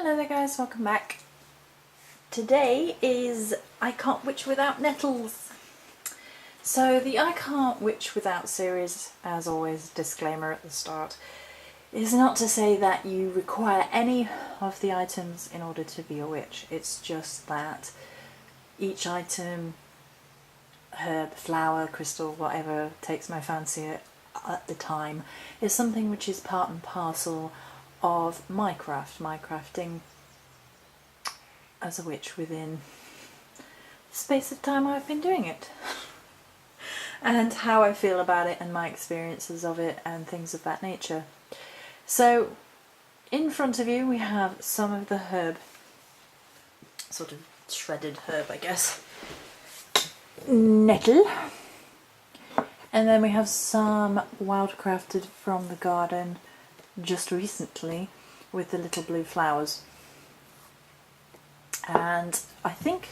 Hello there guys, welcome back. Today is I Can't Witch Without Nettles. So the I Can't Witch Without series, as always, disclaimer at the start, is not to say that you require any of the items in order to be a witch. It's just that each item, herb, flower, crystal, whatever takes my fancy at the time, is something which is part and parcel of my craft, my crafting as a witch within the space of time I've been doing it. And how I feel about it and my experiences of it and things of that nature. So in front of you we have some of the herb, sort of shredded herb I guess, Nettle. And then we have some wildcrafted from the garden just recently with the little blue flowers. And I think,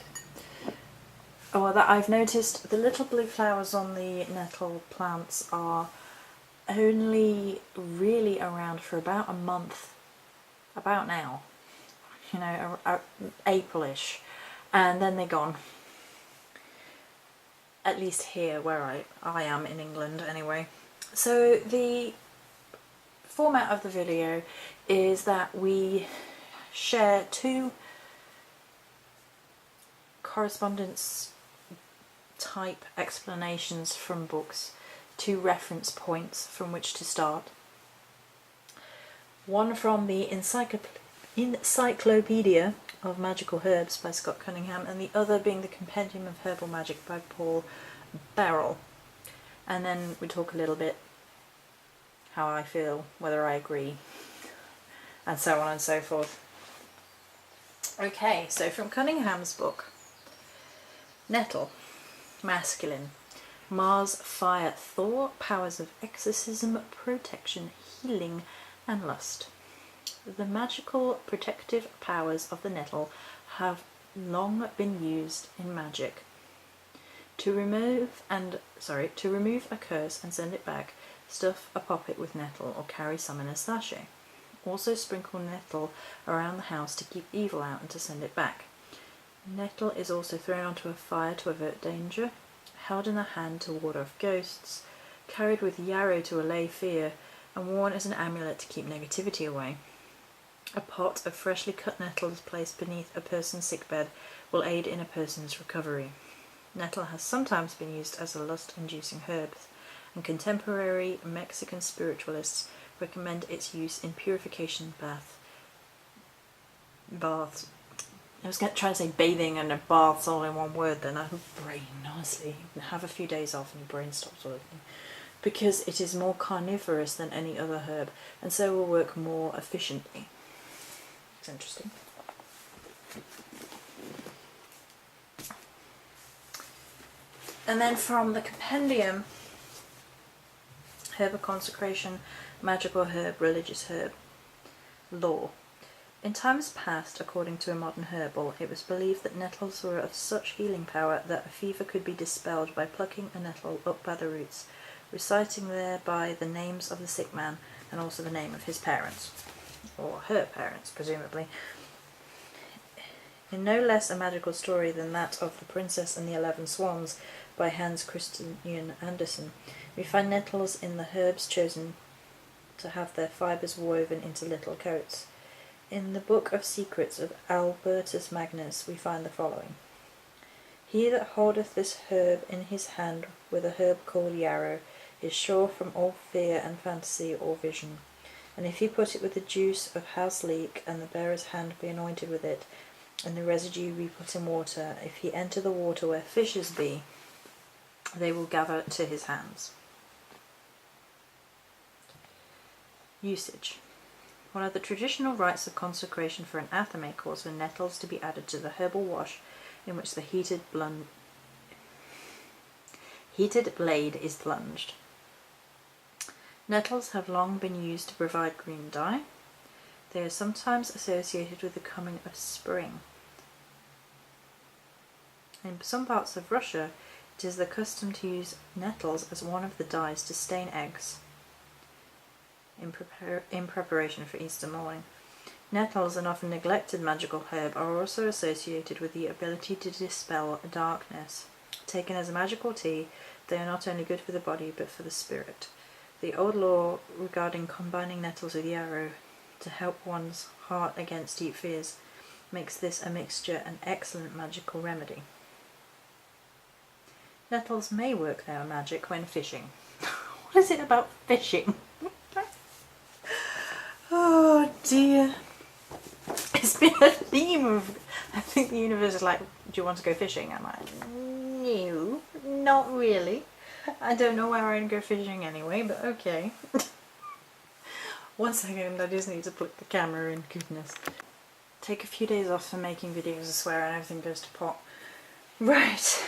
that I've noticed the little blue flowers on the nettle plants are only really around for about a month, about now, you know, April-ish, and then they're gone. At least here where I am in England anyway. So the format of the video is that we share two correspondence type explanations from books, two reference points from which to start. One from the Encyclopedia of Magical Herbs by Scott Cunningham, and the other being the Compendium of Herbal Magic by Paul Barrell. And then we talk a little bit how I feel, whether I agree, and so on and so forth. Okay, so from Cunningham's book, Nettle, masculine, Mars, fire, Thor, powers of exorcism, protection, healing, and lust. The magical protective powers of the nettle have long been used in magic. To remove a curse and send it back, stuff a poppet with nettle or carry some in a sachet. Also sprinkle nettle around the house to keep evil out and to send it back. Nettle is also thrown onto a fire to avert danger, held in the hand to ward off ghosts, carried with yarrow to allay fear, and worn as an amulet to keep negativity away. A pot of freshly cut nettles placed beneath a person's sickbed will aid in a person's recovery. Nettle has sometimes been used as a lust-inducing herb, and contemporary Mexican spiritualists recommend its use in purification baths. I was going to try to say bathing and a baths all in one word then. I brain, honestly. Have a few days off and your brain stops working. Because it is more carnivorous than any other herb, and so will work more efficiently. It's interesting. And then from the Compendium, Herb of Consecration, Magical Herb, Religious Herb, Lore. In times past, according to a modern herbal, it was believed that nettles were of such healing power that a fever could be dispelled by plucking a nettle up by the roots, reciting thereby the names of the sick man and also the name of his parents, or her parents, presumably. In no less a magical story than that of The Princess and the 11 Swans by Hans Christian Andersen, we find nettles in the herbs chosen to have their fibres woven into little coats. In the Book of Secrets of Albertus Magnus we find the following. He that holdeth this herb in his hand with a herb called yarrow is sure from all fear and fantasy or vision. And if he put it with the juice of house leek, and the bearer's hand be anointed with it, and the residue be put in water, if he enter the water where fishes be, they will gather to his hands. Usage. One of the traditional rites of consecration for an athame calls for nettles to be added to the herbal wash in which the heated blade is plunged. Nettles have long been used to provide green dye. They are sometimes associated with the coming of spring. In some parts of Russia, it is the custom to use nettles as one of the dyes to stain eggs in preparation for Easter morning. Nettles, an often neglected magical herb, are also associated with the ability to dispel darkness. Taken as a magical tea, they are not only good for the body but for the spirit. The old law regarding combining nettles with yarrow to help one's heart against deep fears makes this a mixture an excellent magical remedy. Nettles may work their magic when fishing. What is it about fishing? Oh dear. It's been a theme of, I think the universe is like, do you want to go fishing? I'm like, no, not really. I don't know where I'd go fishing anyway, but okay. 1 second, I just need to plug the camera in, goodness. Take a few days off for making videos, I swear, and everything goes to pot. Right.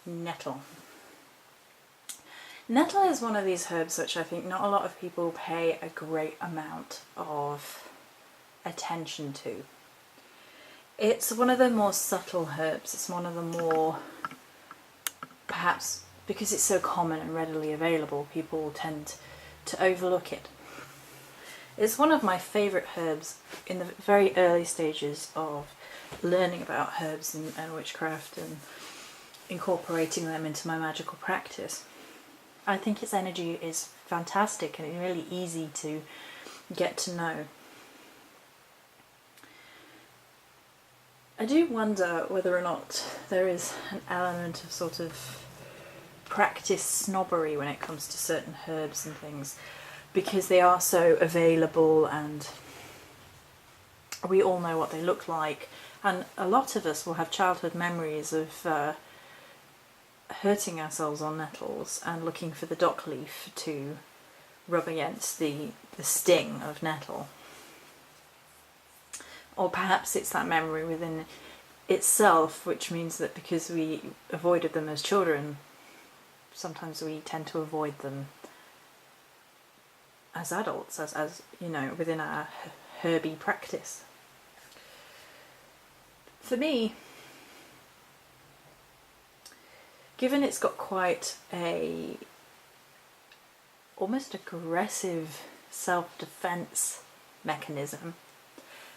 Nettle. Nettle is one of these herbs which I think not a lot of people pay a great amount of attention to. It's one of the more subtle herbs. It's one of the more, perhaps because it's so common and readily available, people tend to overlook it. It's one of my favourite herbs in the very early stages of learning about herbs and witchcraft and incorporating them into my magical practice. I think its energy is fantastic and really easy to get to know. I do wonder whether or not there is an element of sort of practice snobbery when it comes to certain herbs and things, because they are so available and we all know what they look like, and a lot of us will have childhood memories of hurting ourselves on nettles and looking for the dock leaf to rub against the sting of nettle. Or perhaps it's that memory within itself, which means that because we avoided them as children, sometimes we tend to avoid them as adults, as you know, within our herby practice. For me, given it's got quite a almost aggressive self-defense mechanism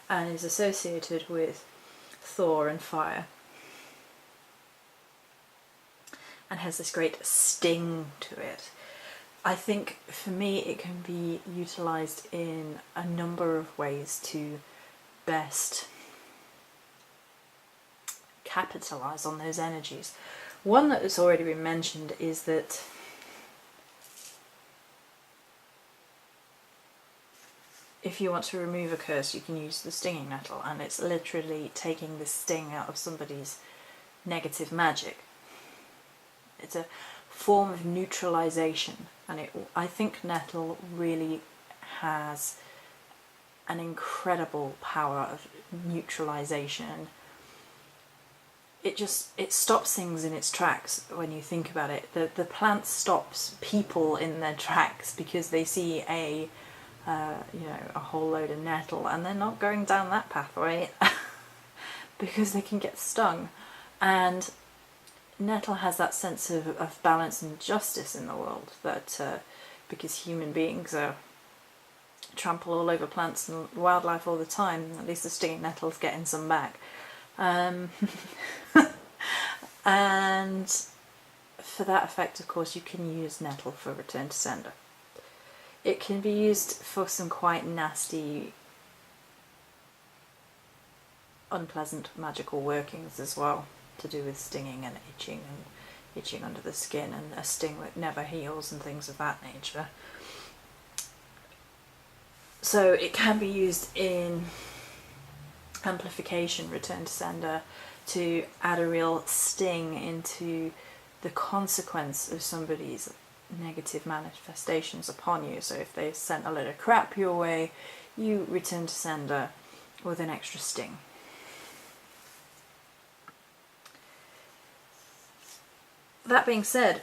and is associated with Thor and fire and has this great sting to it, I think for me it can be utilised in a number of ways to best capitalise on those energies. One that has already been mentioned is that if you want to remove a curse, you can use the stinging nettle, and it's literally taking the sting out of somebody's negative magic. It's a form of neutralisation, and I think nettle really has an incredible power of neutralisation. It stops things in its tracks when you think about it. The plant stops people in their tracks because they see a whole load of nettle and they're not going down that pathway because they can get stung. And nettle has that sense of balance and justice in the world that because human beings trample all over plants and wildlife all the time, at least the stinging nettle's getting some back. And for that effect, of course, you can use nettle for return to sender. It can be used for some quite nasty, unpleasant magical workings as well, to do with stinging and itching under the skin, and a sting that never heals and things of that nature. So it can be used in amplification, return to sender, to add a real sting into the consequence of somebody's negative manifestations upon you. So if they sent a load of crap your way, you return to sender with an extra sting. That being said,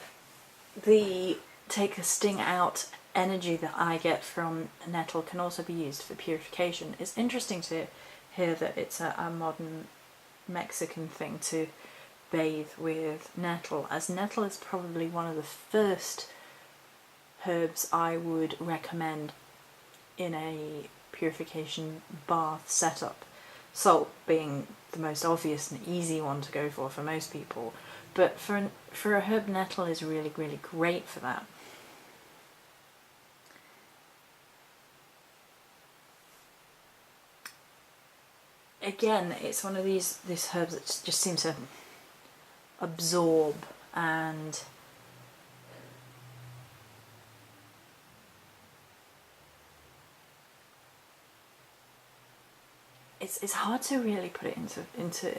the take a sting out energy that I get from nettle can also be used for purification. It's interesting to hear that it's a modern Mexican thing to bathe with nettle, as nettle is probably one of the first herbs I would recommend in a purification bath setup. Salt being the most obvious and easy one to go for most people, but for a herb, nettle is really, really great for that. Again, it's one of these herbs that just seem to absorb and it's hard to really put it into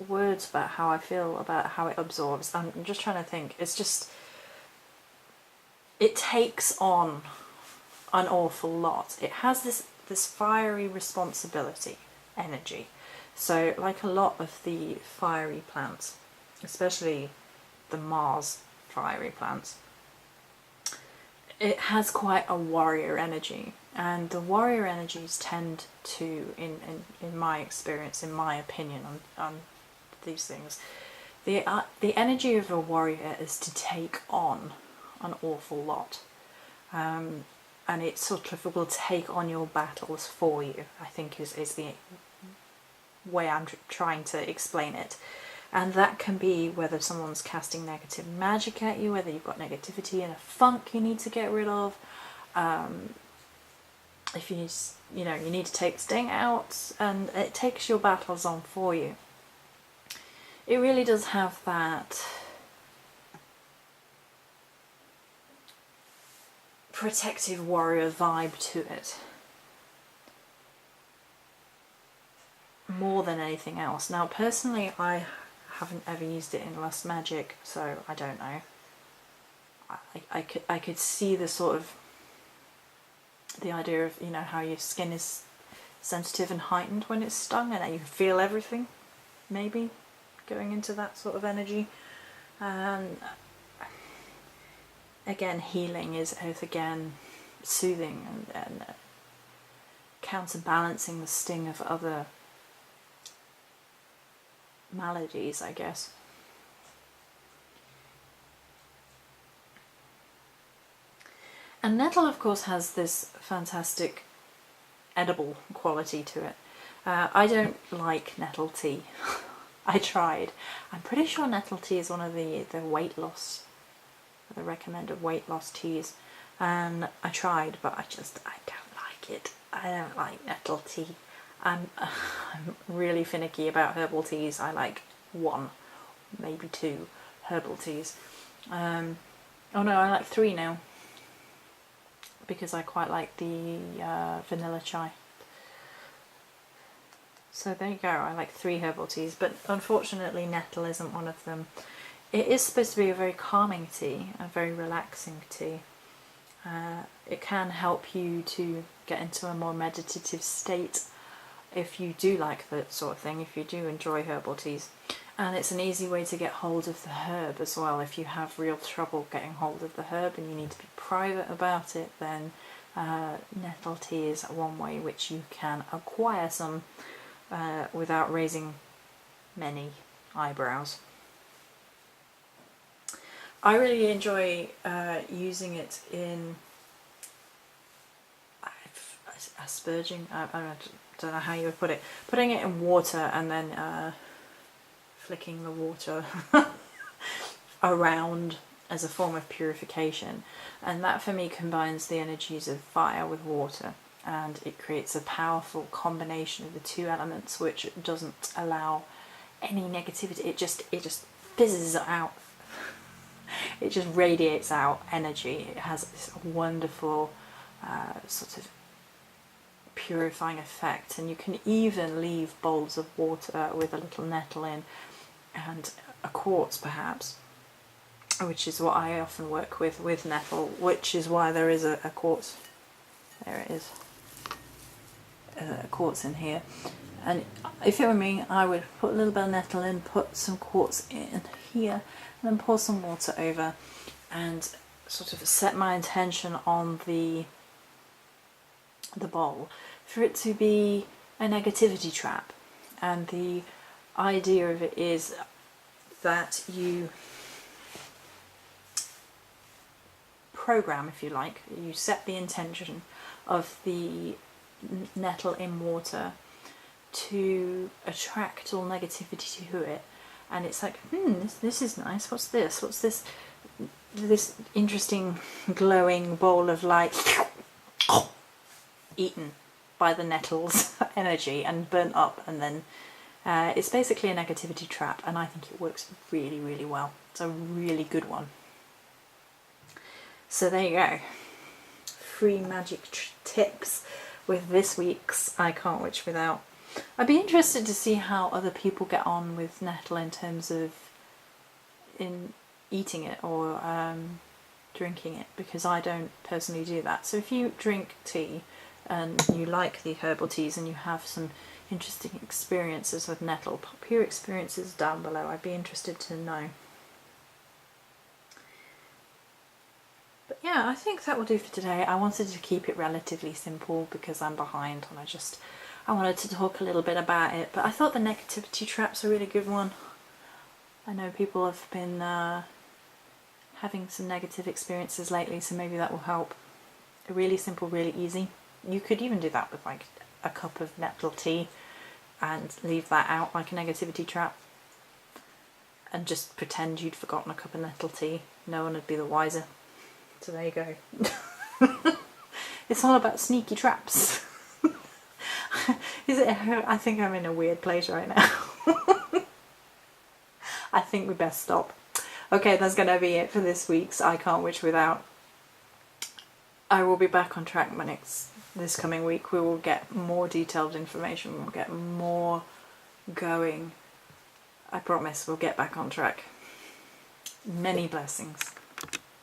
words about how I feel about how it absorbs. I'm just trying to think. It's just, it takes on an awful lot. It has this fiery responsibility energy. So like a lot of the fiery plants, especially the Mars fiery plants, it has quite a warrior energy, and the warrior energies tend to, in my experience, in my opinion on these things, the energy of a warrior is to take on an awful lot, and it sort of will take on your battles for you, I think is the way I'm trying to explain it. And that can be whether someone's casting negative magic at you, whether you've got negativity and a funk you need to get rid of, if you need, you need to take the sting out, and it takes your battles on for you. It really does have that protective warrior vibe to it, more than anything else. Now, personally, I haven't ever used it in Lust Magic, so I don't know. I could see the sort of the idea of, how your skin is sensitive and heightened when it's stung, and you feel everything, maybe going into that sort of energy. And again, healing is again soothing and counterbalancing the sting of other maladies, I guess. And nettle, of course, has this fantastic edible quality to it. I don't like nettle tea. I tried. I'm pretty sure nettle tea is one of the weight loss, the recommended weight loss teas, and I tried, but I don't like it. I don't like nettle tea. I'm really finicky about herbal teas. I like 1, maybe 2 herbal teas. Oh no, I like 3 now, because I quite like the vanilla chai. So there you go, I like 3 herbal teas, but unfortunately nettle isn't one of them. It is supposed to be a very calming tea, a very relaxing tea. It can help you to get into a more meditative state if you do like that sort of thing, if you do enjoy herbal teas. And it's an easy way to get hold of the herb as well. If you have real trouble getting hold of the herb and you need to be private about it, then nettle tea is one way which you can acquire some without raising many eyebrows. I really enjoy using it in asperging. I don't know how you would put it. Putting it in water and then flicking the water around as a form of purification, and that for me combines the energies of fire with water, and it creates a powerful combination of the 2 elements, which doesn't allow any negativity. It just fizzes out. It just radiates out energy. It has this wonderful sort of purifying effect, and you can even leave bowls of water with a little nettle in and a quartz perhaps, which is what I often work with nettle, which is why there is a quartz. There it is, a quartz in here. And if it were me, I would put a little bit of nettle in, put some quartz in here, and then pour some water over, and sort of set my intention on the bowl for it to be a negativity trap. And the idea of it is that you program, if you like, you set the intention of the nettle in water to attract all negativity to it, and it's like, this is nice, what's this, this interesting glowing ball of light eaten by the nettle's energy and burnt up, and then it's basically a negativity trap, and I think it works really, really well. It's a really good one. So there you go. Free magic tips with this week's I Can't Witch Without. I'd be interested to see how other people get on with nettle in terms of eating it or drinking it, because I don't personally do that. So if you drink tea and you like the herbal teas and you have some interesting experiences with nettle, pop your experiences down below. I'd be interested to know. But yeah, I think that will do for today. I wanted to keep it relatively simple because I'm behind, and I wanted to talk a little bit about it. But I thought the negativity trap's a really good one. I know people have been having some negative experiences lately, so maybe that will help. Really simple, really easy. You could even do that with like a cup of nettle tea and leave that out like a negativity trap and just pretend you'd forgotten a cup of nettle tea. No one would be the wiser. So there you go. It's all about sneaky traps. I think I'm in a weird place right now. I think we best stop. Okay, that's going to be it for this week's I Can't Witch Without. I will be back on track this coming week. We will get more detailed information. We'll get more going. I promise we'll get back on track. Many blessings.